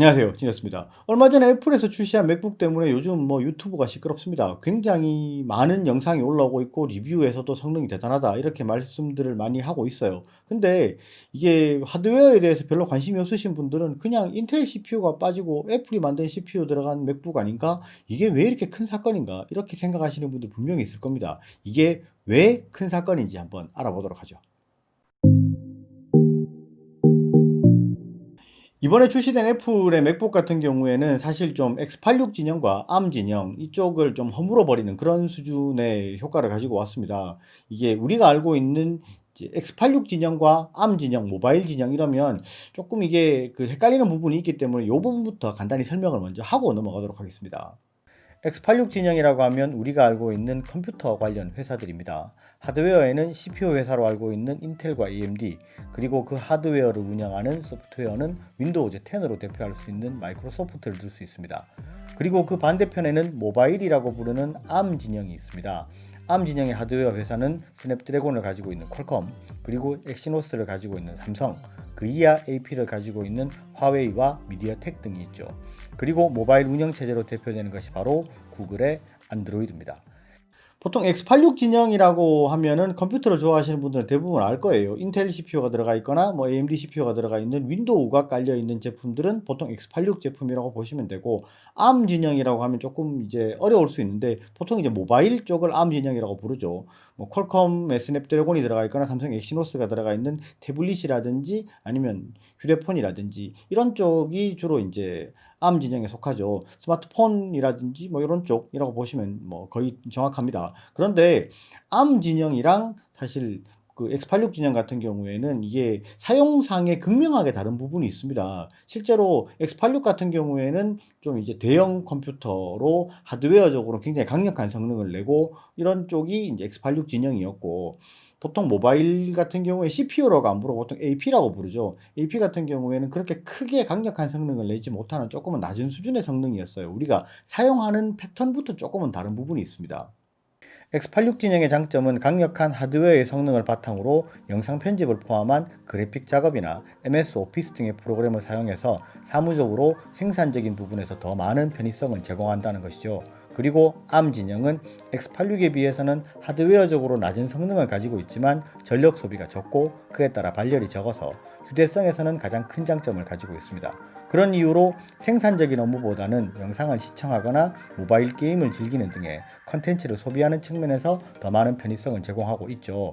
안녕하세요. 진혁습니다. 얼마 전에 애플에서 출시한 맥북 때문에 요즘 유튜브가 시끄럽습니다. 굉장히 많은 영상이 올라오고 있고 리뷰에서도 성능이 대단하다 이렇게 말씀들을 많이 하고 있어요. 근데 이게 하드웨어에 대해서 별로 관심이 없으신 분들은 그냥 인텔 CPU가 빠지고 애플이 만든 CPU 들어간 맥북 아닌가? 이게 왜 이렇게 큰 사건인가? 이렇게 생각하시는 분들 분명히 있을 겁니다. 이게 왜 큰 사건인지 한번 알아보도록 하죠. 이번에 출시된 애플의 맥북 같은 경우에는 사실 좀 X86 진영과 ARM 진영 이쪽을 좀 허물어 버리는 그런 수준의 효과를 가지고 왔습니다. 이게 우리가 알고 있는 이제 X86 진영과 ARM 진영, 모바일 진영 이러면 조금 이게 헷갈리는 부분이 있기 때문에 이 부분부터 간단히 설명을 먼저 하고 넘어가도록 하겠습니다. X86 진영이라고 하면 우리가 알고 있는 컴퓨터 관련 회사들입니다. 하드웨어에는 CPU 회사로 알고 있는 인텔과 AMD, 그리고 그 하드웨어를 운영하는 소프트웨어는 윈도우즈 10으로 대표할 수 있는 마이크로소프트를 들 수 있습니다. 그리고 그 반대편에는 모바일이라고 부르는 ARM 진영이 있습니다. ARM 진영의 하드웨어 회사는 스냅드래곤을 가지고 있는 퀄컴, 그리고 엑시노스를 가지고 있는 삼성, 그 이하 AP를 가지고 있는 화웨이와 미디어텍 등이 있죠. 그리고 모바일 운영체제로 대표되는 것이 바로 구글의 안드로이드입니다. 보통 X86 진영이라고 하면은 컴퓨터를 좋아하시는 분들은 대부분 알 거예요. 인텔 CPU가 들어가 있거나 AMD CPU가 들어가 있는 윈도우가 깔려 있는 제품들은 보통 X86 제품이라고 보시면 되고, ARM 진영이라고 하면 조금 이제 어려울 수 있는데 보통 이제 모바일 쪽을 ARM 진영이라고 부르죠. 퀄컴의 스냅드래곤이 들어가 있거나 삼성 엑시노스가 들어가 있는 태블릿이라든지 아니면 휴대폰이라든지 이런 쪽이 주로 이제 ARM 진영에 속하죠. 스마트폰이라든지 이런 쪽이라고 보시면 거의 정확합니다. 그런데 ARM 진영이랑 사실 그 X86 진영 같은 경우에는 이게 사용상에 극명하게 다른 부분이 있습니다. 실제로 X86 같은 경우에는 좀 이제 대형 컴퓨터로 하드웨어적으로 굉장히 강력한 성능을 내고 이런 쪽이 이제 X86 진영이었고, 보통 모바일 같은 경우에 CPU라고 안 부르고 보통 AP라고 부르죠. AP 같은 경우에는 그렇게 크게 강력한 성능을 내지 못하는 조금은 낮은 수준의 성능이었어요. 우리가 사용하는 패턴부터 조금은 다른 부분이 있습니다. X86 진영의 장점은 강력한 하드웨어의 성능을 바탕으로 영상 편집을 포함한 그래픽 작업이나 MS 오피스 등의 프로그램을 사용해서 사무적으로 생산적인 부분에서 더 많은 편의성을 제공한다는 것이죠. 그리고 ARM 진영은 X86에 비해서는 하드웨어적으로 낮은 성능을 가지고 있지만 전력 소비가 적고 그에 따라 발열이 적어서 휴대성에서는 가장 큰 장점을 가지고 있습니다. 그런 이유로 생산적인 업무보다는 영상을 시청하거나 모바일 게임을 즐기는 등의 컨텐츠를 소비하는 측면에서 더 많은 편의성을 제공하고 있죠.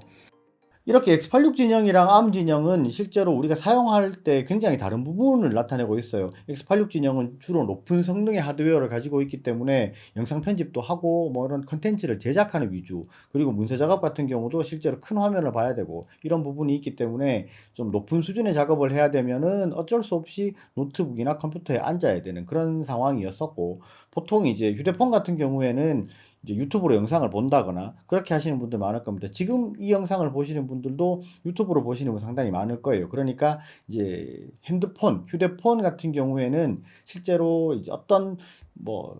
이렇게 X86 진영이랑 ARM 진영은 실제로 우리가 사용할 때 굉장히 다른 부분을 나타내고 있어요. X86 진영은 주로 높은 성능의 하드웨어를 가지고 있기 때문에 영상 편집도 하고 이런 컨텐츠를 제작하는 위주, 그리고 문서 작업 같은 경우도 실제로 큰 화면을 봐야 되고 이런 부분이 있기 때문에 좀 높은 수준의 작업을 해야 되면은 어쩔 수 없이 노트북이나 컴퓨터에 앉아야 되는 그런 상황이었었고, 보통 이제 휴대폰 같은 경우에는 이제 유튜브로 영상을 본다거나 그렇게 하시는 분들 많을 겁니다. 지금 이 영상을 보시는 분들도 유튜브로 보시는 분 상당히 많을 거예요. 그러니까 이제 핸드폰, 휴대폰 같은 경우에는 실제로 이제 어떤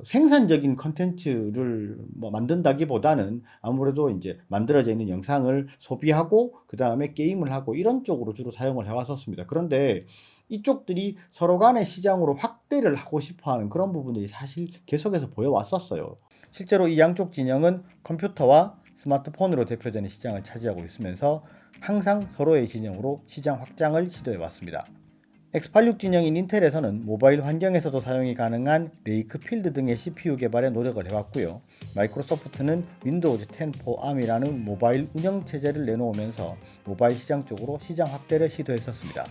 생산적인 컨텐츠를 만든다기보다는 아무래도 이제 만들어져 있는 영상을 소비하고 그 다음에 게임을 하고 이런 쪽으로 주로 사용을 해왔었습니다. 그런데 이쪽들이 서로 간의 시장으로 확대를 하고 싶어 하는 그런 부분들이 사실 계속해서 보여왔었어요. 실제로 이 양쪽 진영은 컴퓨터와 스마트폰으로 대표되는 시장을 차지하고 있으면서 항상 서로의 진영으로 시장 확장을 시도해 왔습니다. X86 진영인 인텔에서는 모바일 환경에서도 사용이 가능한 레이크필드 등의 CPU 개발에 노력을 해왔고요. 마이크로소프트는 윈도우즈 10 for ARM이라는 모바일 운영체제를 내놓으면서 모바일 시장 쪽으로 시장 확대를 시도했었습니다.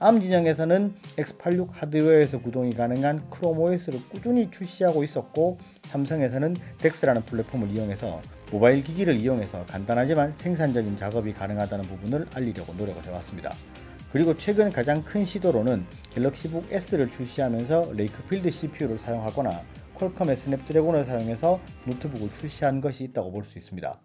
ARM 진영에서는 X86 하드웨어에서 구동이 가능한 크롬OS를 꾸준히 출시하고 있었고, 삼성에서는 DeX라는 플랫폼을 이용해서 모바일 기기를 이용해서 간단하지만 생산적인 작업이 가능하다는 부분을 알리려고 노력을 해왔습니다. 그리고 최근 가장 큰 시도로는 갤럭시북 S를 출시하면서 레이크필드 CPU를 사용하거나 퀄컴의 스냅드래곤을 사용해서 노트북을 출시한 것이 있다고 볼 수 있습니다.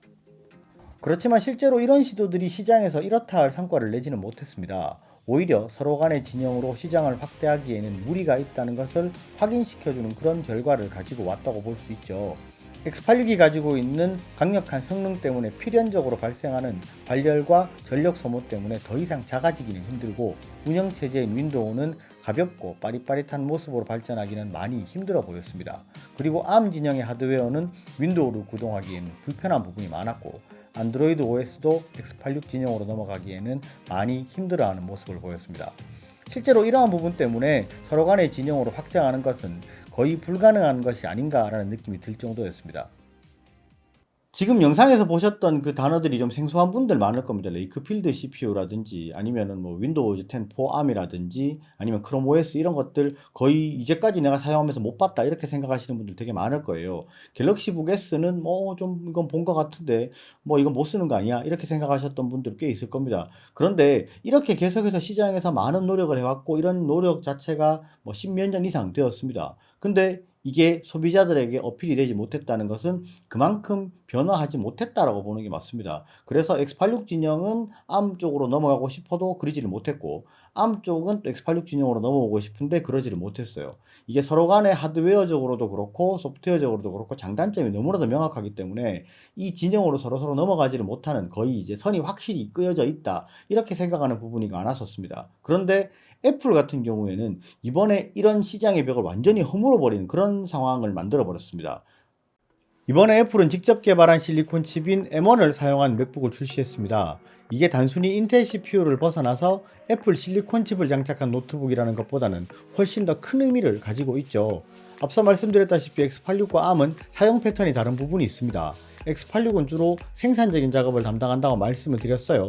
그렇지만 실제로 이런 시도들이 시장에서 이렇다 할 성과를 내지는 못했습니다. 오히려 서로 간의 진영으로 시장을 확대하기에는 무리가 있다는 것을 확인시켜주는 그런 결과를 가지고 왔다고 볼 수 있죠. X86이 가지고 있는 강력한 성능 때문에 필연적으로 발생하는 발열과 전력 소모 때문에 더 이상 작아지기는 힘들고 운영체제인 윈도우는 가볍고 빠릿빠릿한 모습으로 발전하기는 많이 힘들어 보였습니다. 그리고 ARM 진영의 하드웨어는 윈도우를 구동하기에는 불편한 부분이 많았고 안드로이드 OS도 X86 진영으로 넘어가기에는 많이 힘들어하는 모습을 보였습니다. 실제로 이러한 부분 때문에 서로 간의 진영으로 확장하는 것은 거의 불가능한 것이 아닌가라는 느낌이 들 정도였습니다. 지금 영상에서 보셨던 그 단어들이 좀 생소한 분들 많을 겁니다. 레이크필드 CPU라든지 아니면은 뭐 윈도우즈 10 4ARM이라든지 아니면 크롬 OS 이런 것들 거의 이제까지 내가 사용하면서 못 봤다 이렇게 생각하시는 분들 되게 많을 거예요. 갤럭시북 S는 뭐 좀 이건 본 것 같은데 뭐 이건 못 쓰는 거 아니야 이렇게 생각하셨던 분들 꽤 있을 겁니다. 그런데 이렇게 계속해서 시장에서 많은 노력을 해왔고 이런 노력 자체가 뭐 십몇 년 이상 되었습니다. 근데 이게 소비자들에게 어필이 되지 못했다는 것은 그만큼 변화하지 못했다라고 보는 게 맞습니다. 그래서 X86 진영은 ARM 쪽으로 넘어가고 싶어도 그러지를 못했고 ARM 쪽은 또 X86 진영으로 넘어오고 싶은데 그러지를 못했어요. 이게 서로 간에 하드웨어적으로도 그렇고 소프트웨어적으로도 그렇고 장단점이 너무나도 명확하기 때문에 이 진영으로 서로서로 넘어가지를 못하는 거의 이제 선이 확실히 끄어져 있다 이렇게 생각하는 부분이 많았었습니다. 그런데 애플 같은 경우에는 이번에 이런 시장의 벽을 완전히 허물어 버리는 그런 상황을 만들어 버렸습니다. 이번에 애플은 직접 개발한 실리콘 칩인 M1을 사용한 맥북을 출시했습니다. 이게 단순히 인텔 CPU를 벗어나서 애플 실리콘 칩을 장착한 노트북이라는 것보다는 훨씬 더 큰 의미를 가지고 있죠. 앞서 말씀드렸다시피 X86과 ARM은 사용 패턴이 다른 부분이 있습니다. X86은 주로 생산적인 작업을 담당한다고 말씀을 드렸어요.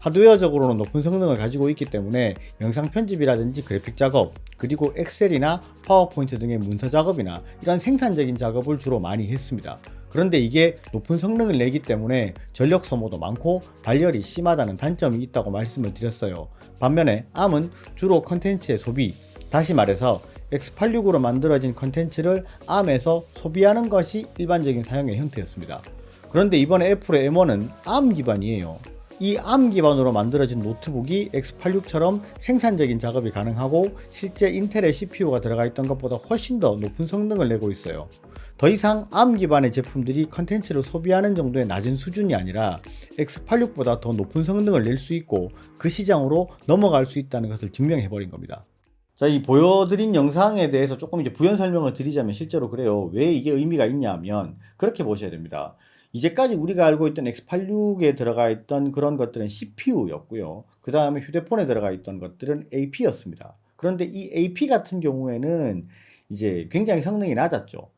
하드웨어적으로는 높은 성능을 가지고 있기 때문에 영상 편집이라든지 그래픽 작업, 그리고 엑셀이나 파워포인트 등의 문서 작업이나 이런 생산적인 작업을 주로 많이 했습니다. 그런데 이게 높은 성능을 내기 때문에 전력 소모도 많고 발열이 심하다는 단점이 있다고 말씀을 드렸어요. 반면에 ARM은 주로 컨텐츠의 소비, 다시 말해서 X86으로 만들어진 컨텐츠를 ARM에서 소비하는 것이 일반적인 사용의 형태였습니다. 그런데 이번에 애플의 M1은 ARM 기반이에요. 이 ARM 기반으로 만들어진 노트북이 X86처럼 생산적인 작업이 가능하고 실제 인텔의 CPU가 들어가 있던 것보다 훨씬 더 높은 성능을 내고 있어요. 더 이상 ARM 기반의 제품들이 컨텐츠를 소비하는 정도의 낮은 수준이 아니라 X86보다 더 높은 성능을 낼 수 있고 그 시장으로 넘어갈 수 있다는 것을 증명해버린 겁니다. 자, 이 보여드린 영상에 대해서 조금 이제 부연 설명을 드리자면 실제로 그래요. 왜 이게 의미가 있냐 하면 그렇게 보셔야 됩니다. 이제까지 우리가 알고 있던 X86에 들어가 있던 그런 것들은 CPU였고요. 그 다음에 휴대폰에 들어가 있던 것들은 AP였습니다. 그런데 이 AP 같은 경우에는 이제 굉장히 성능이 낮았죠.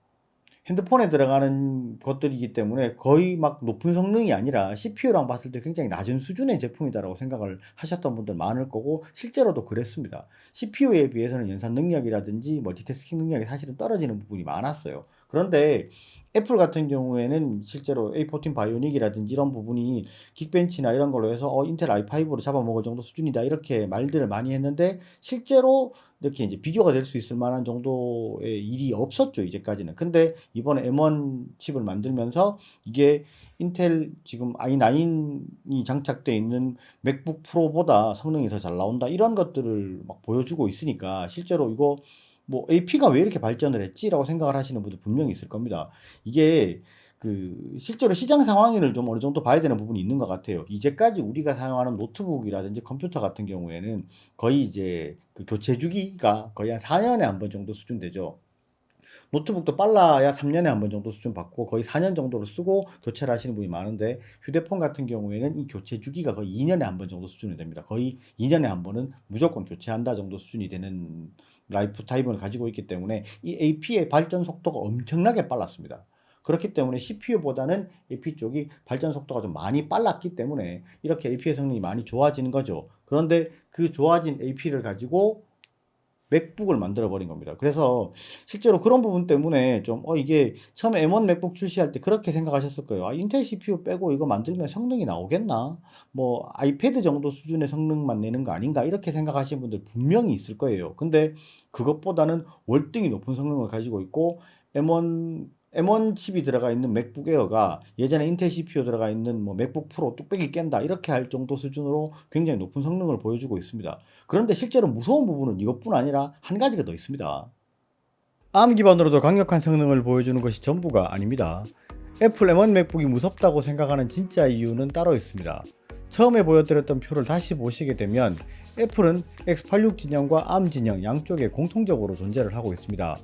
핸드폰에 들어가는 것들이기 때문에 거의 막 높은 성능이 아니라 CPU랑 봤을 때 굉장히 낮은 수준의 제품이다라고 생각을 하셨던 분들 많을 거고 실제로도 그랬습니다. CPU에 비해서는 연산 능력이라든지 멀티태스킹 능력이 사실은 떨어지는 부분이 많았어요. 그런데 애플 같은 경우에는 실제로 A14 바이오닉이라든지 이런 부분이 긱벤치나 이런 걸로 해서 인텔 i5로 잡아먹을 정도 수준이다 이렇게 말들을 많이 했는데 실제로 이렇게 이제 비교가 될 수 있을 만한 정도의 일이 없었죠, 이제까지는. 근데 이번에 M1 칩을 만들면서 이게 인텔 지금 i9이 장착되어 있는 맥북 프로보다 성능이 더 잘 나온다. 이런 것들을 막 보여주고 있으니까 실제로 이거 뭐 AP가 왜 이렇게 발전을 했지라고 생각을 하시는 분들 분명히 있을 겁니다. 이게 그 실제로 시장 상황을 좀 어느 정도 봐야 되는 부분이 있는 것 같아요. 이제까지 우리가 사용하는 노트북이라든지 컴퓨터 같은 경우에는 거의 이제 그 교체 주기가 거의 한 4년에 한 번 정도 수준 되죠. 노트북도 빨라야 3년에 한 번 정도 수준 받고 거의 4년 정도로 쓰고 교체를 하시는 분이 많은데 휴대폰 같은 경우에는 이 교체 주기가 거의 2년에 한 번 정도 수준이 됩니다. 거의 2년에 한 번은 무조건 교체한다 정도 수준이 되는 라이프 타임을 가지고 있기 때문에 이 AP의 발전 속도가 엄청나게 빨랐습니다. 그렇기 때문에 CPU보다는 AP 쪽이 발전 속도가 좀 많이 빨랐기 때문에 이렇게 AP의 성능이 많이 좋아지는 거죠. 그런데 그 좋아진 AP를 가지고 맥북을 만들어 버린 겁니다. 그래서 실제로 그런 부분 때문에 좀 이게 처음에 M1 맥북 출시할 때 그렇게 생각하셨을 거예요. 인텔 CPU 빼고 이거 만들면 성능이 나오겠나? 뭐 아이패드 정도 수준의 성능만 내는 거 아닌가? 이렇게 생각하시는 분들 분명히 있을 거예요. 근데 그것보다는 월등히 높은 성능을 가지고 있고 M1 칩이 들어가 있는 맥북 에어가 예전에 인텔 CPU 들어가 있는 뭐 맥북 프로 뚝배기 깬다 이렇게 할 정도 수준으로 굉장히 높은 성능을 보여주고 있습니다. 그런데 실제로 무서운 부분은 이것뿐 아니라 한 가지가 더 있습니다. ARM 기반으로도 강력한 성능을 보여주는 것이 전부가 아닙니다. 애플 M1 맥북이 무섭다고 생각하는 진짜 이유는 따로 있습니다. 처음에 보여드렸던 표를 다시 보시게 되면 애플은 X86 진영과 ARM 진영 양쪽에 공통적으로 존재를 하고 있습니다.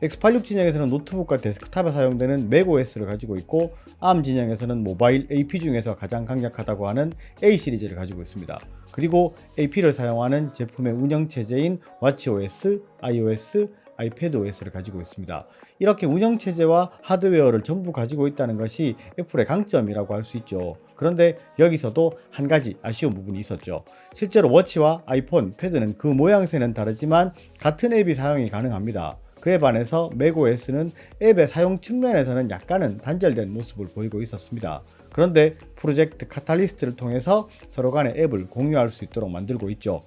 X86 진영에서는 노트북과 데스크탑에 사용되는 맥OS를 가지고 있고 ARM 진영에서는 모바일 AP 중에서 가장 강력하다고 하는 A 시리즈를 가지고 있습니다. 그리고 AP를 사용하는 제품의 운영체제인 watchOS, iOS, iPadOS를 가지고 있습니다. 이렇게 운영체제와 하드웨어를 전부 가지고 있다는 것이 애플의 강점이라고 할 수 있죠. 그런데 여기서도 한 가지 아쉬운 부분이 있었죠. 실제로 워치와 아이폰, 패드는 그 모양새는 다르지만 같은 앱이 사용이 가능합니다. 그에 반해서 맥OS는 앱의 사용 측면에서는 약간은 단절된 모습을 보이고 있었습니다. 그런데 프로젝트 카탈리스트를 통해서 서로 간의 앱을 공유할 수 있도록 만들고 있죠.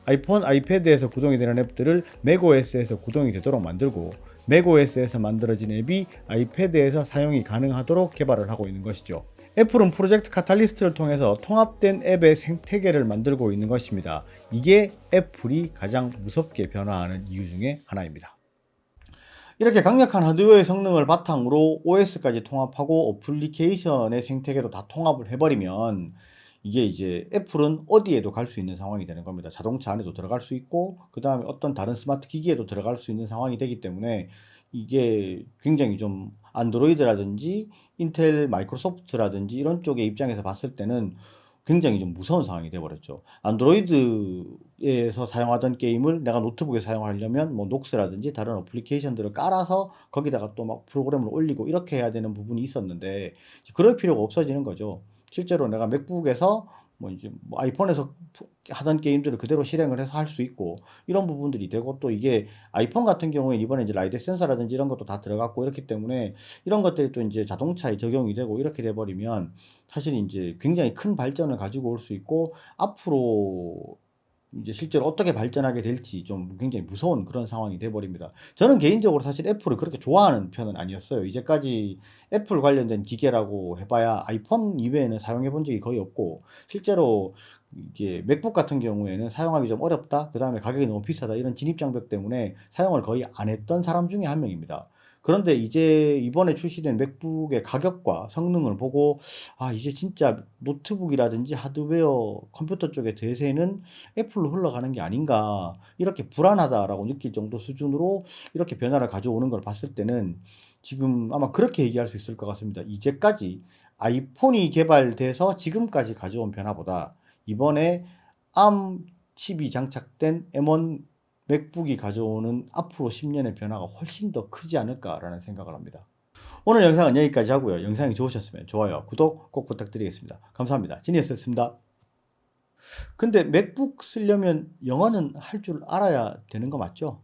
아이폰, 아이패드에서 구동이 되는 앱들을 맥OS에서 구동이 되도록 만들고 맥OS에서 만들어진 앱이 아이패드에서 사용이 가능하도록 개발을 하고 있는 것이죠. 애플은 프로젝트 카탈리스트를 통해서 통합된 앱의 생태계를 만들고 있는 것입니다. 이게 애플이 가장 무섭게 변화하는 이유 중에 하나입니다. 이렇게 강력한 하드웨어의 성능을 바탕으로 OS까지 통합하고 어플리케이션의 생태계도 다 통합을 해버리면 이게 이제 애플은 어디에도 갈 수 있는 상황이 되는 겁니다. 자동차 안에도 들어갈 수 있고 그 다음에 어떤 다른 스마트 기기에도 들어갈 수 있는 상황이 되기 때문에 이게 굉장히 좀 안드로이드라든지 인텔 마이크로소프트라든지 이런 쪽의 입장에서 봤을 때는 굉장히 좀 무서운 상황이 돼버렸죠. 안드로이드에서 사용하던 게임을 내가 노트북에 사용하려면 뭐 녹스라든지 다른 어플리케이션들을 깔아서 거기다가 또 막 프로그램을 올리고 이렇게 해야 되는 부분이 있었는데 그럴 필요가 없어지는 거죠. 실제로 내가 맥북에서 뭐 이제 뭐 아이폰에서 하던 게임들을 그대로 실행을 해서 할 수 있고 이런 부분들이 되고 또 이게 아이폰 같은 경우에 이번에 이제 라이트 센서라든지 이런 것도 다 들어갔고 이렇기 때문에 이런 것들이 또 이제 자동차에 적용이 되고 이렇게 돼 버리면 사실 이제 굉장히 큰 발전을 가지고 올 수 있고 앞으로 이제 실제로 어떻게 발전하게 될지 좀 굉장히 무서운 그런 상황이 돼 버립니다. 저는 개인적으로 사실 애플을 그렇게 좋아하는 편은 아니었어요. 이제까지 애플 관련된 기계라고 해 봐야 아이폰 이외에는 사용해 본 적이 거의 없고 실제로 이게 맥북 같은 경우에는 사용하기 좀 어렵다. 그다음에 가격이 너무 비싸다. 이런 진입 장벽 때문에 사용을 거의 안 했던 사람 중에 한 명입니다. 그런데 이제 이번에 출시된 맥북의 가격과 성능을 보고 아 이제 진짜 노트북이라든지 하드웨어 컴퓨터 쪽의 대세는 애플로 흘러가는 게 아닌가 이렇게 불안하다라고 느낄 정도 수준으로 이렇게 변화를 가져오는 걸 봤을 때는 지금 아마 그렇게 얘기할 수 있을 것 같습니다. 이제까지 아이폰이 개발돼서 지금까지 가져온 변화보다 이번에 ARM 칩이 장착된 M1 맥북이 가져오는 앞으로 10년의 변화가 훨씬 더 크지 않을까라는 생각을 합니다. 오늘 영상은 여기까지 하고요. 영상이 좋으셨으면 좋아요, 구독 꼭 부탁드리겠습니다. 감사합니다. 지니어스였습니다. 근데 맥북 쓰려면 영어는 할 줄 알아야 되는 거 맞죠?